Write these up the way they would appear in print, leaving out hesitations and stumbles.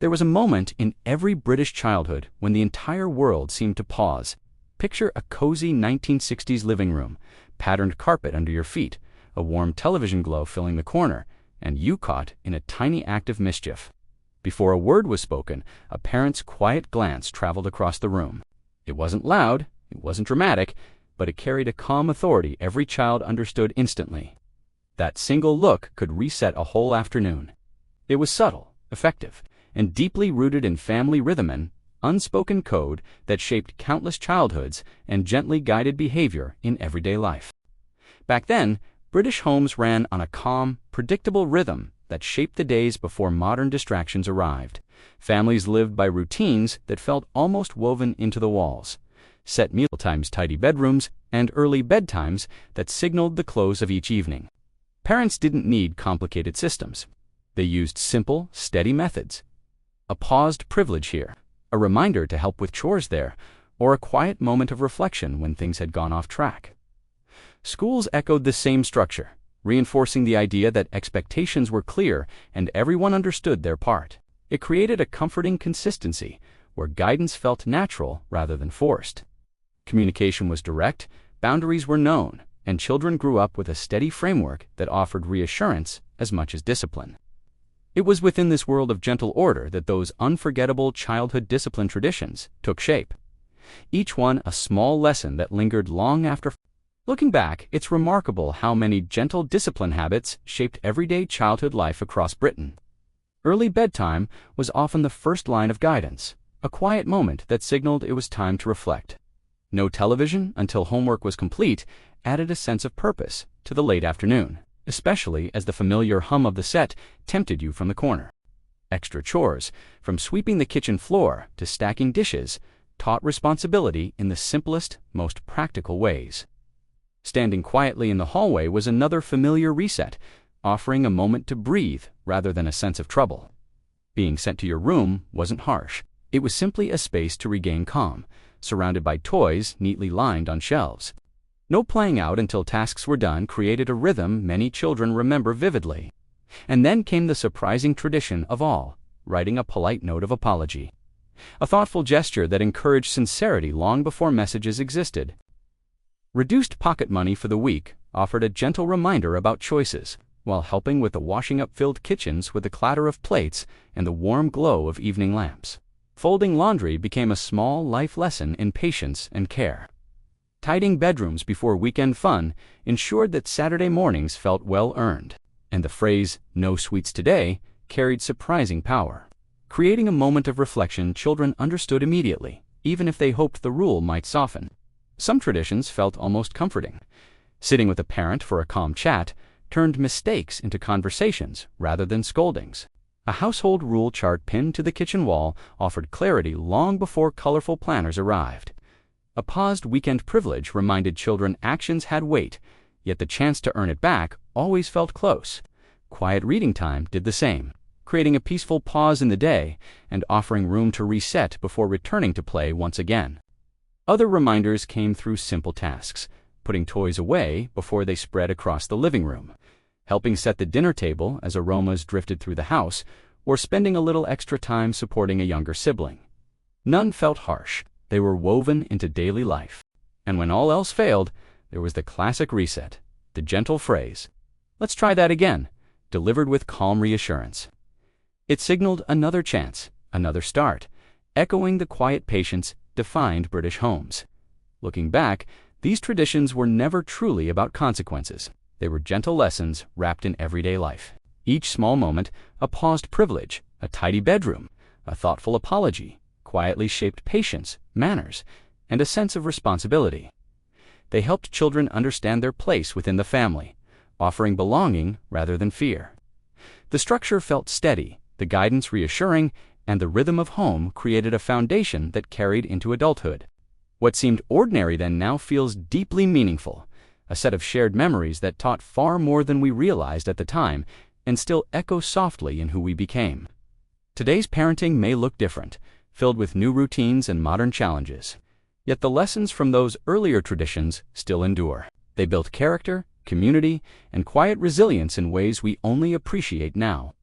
There was a moment in every British childhood when the entire world seemed to pause. Picture a cozy 1960s living room, patterned carpet under your feet, a warm television glow filling the corner, and you caught in a tiny act of mischief. Before a word was spoken, a parent's quiet glance traveled across the room. It wasn't loud, it wasn't dramatic, but it carried a calm authority every child understood instantly. That single look could reset a whole afternoon. It was subtle, effective, and deeply rooted in family rhythm and unspoken code that shaped countless childhoods and gently guided behavior in everyday life. Back then, British homes ran on a calm, predictable rhythm that shaped the days before modern distractions arrived. Families lived by routines that felt almost woven into the walls. Set mealtimes, tidy bedrooms, and early bedtimes that signaled the close of each evening. Parents didn't need complicated systems. They used simple, steady methods. A paused privilege here, a reminder to help with chores there, or a quiet moment of reflection when things had gone off track. Schools echoed the same structure, reinforcing the idea that expectations were clear and everyone understood their part. It created a comforting consistency where guidance felt natural rather than forced. Communication was direct, boundaries were known, and children grew up with a steady framework that offered reassurance as much as discipline. It was within this world of gentle order that those unforgettable childhood discipline traditions took shape. Each one a small lesson that lingered long after. Looking back, it's remarkable how many gentle discipline habits shaped everyday childhood life across Britain. Early bedtime was often the first line of guidance, a quiet moment that signaled it was time to reflect. No television until homework was complete added a sense of purpose to the late afternoon, especially as the familiar hum of the set tempted you from the corner. Extra chores, from sweeping the kitchen floor to stacking dishes, taught responsibility in the simplest, most practical ways. Standing quietly in the hallway was another familiar reset, offering a moment to breathe rather than a sense of trouble. Being sent to your room wasn't harsh. It was simply a space to regain calm, surrounded by toys neatly lined on shelves. No playing out until tasks were done created a rhythm many children remember vividly. And then came the surprising tradition of all, writing a polite note of apology. A thoughtful gesture that encouraged sincerity long before messages existed. Reduced pocket money for the week offered a gentle reminder about choices, while helping with the washing up filled kitchens with the clatter of plates and the warm glow of evening lamps. Folding laundry became a small life lesson in patience and care. Tidying bedrooms before weekend fun ensured that Saturday mornings felt well-earned, and the phrase, "no sweets today," carried surprising power. Creating a moment of reflection children understood immediately, even if they hoped the rule might soften. Some traditions felt almost comforting. Sitting with a parent for a calm chat turned mistakes into conversations rather than scoldings. A household rule chart pinned to the kitchen wall offered clarity long before colorful planners arrived. A paused weekend privilege reminded children actions had weight, yet the chance to earn it back always felt close. Quiet reading time did the same, creating a peaceful pause in the day and offering room to reset before returning to play once again. Other reminders came through simple tasks, putting toys away before they spread across the living room, helping set the dinner table as aromas drifted through the house, or spending a little extra time supporting a younger sibling. None felt harsh. They were woven into daily life. And when all else failed, there was the classic reset, the gentle phrase, "Let's try that again," delivered with calm reassurance. It signaled another chance, another start, echoing the quiet patience defined British homes. Looking back, these traditions were never truly about consequences. They were gentle lessons wrapped in everyday life. Each small moment, a paused privilege, a tidy bedroom, a thoughtful apology, quietly shaped patience, manners, and a sense of responsibility. They helped children understand their place within the family, offering belonging rather than fear. The structure felt steady, the guidance reassuring, and the rhythm of home created a foundation that carried into adulthood. What seemed ordinary then now feels deeply meaningful, a set of shared memories that taught far more than we realized at the time and still echo softly in who we became. Today's parenting may look different, filled with new routines and modern challenges. Yet the lessons from those earlier traditions still endure. They built character, community, and quiet resilience in ways we only appreciate now.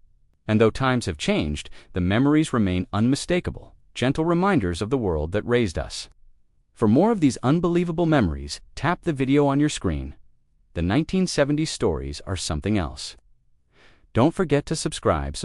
And though times have changed, the memories remain unmistakable, gentle reminders of the world that raised us. For more of these unbelievable memories, tap the video on your screen. The 1970s stories are something else. Don't forget to subscribe.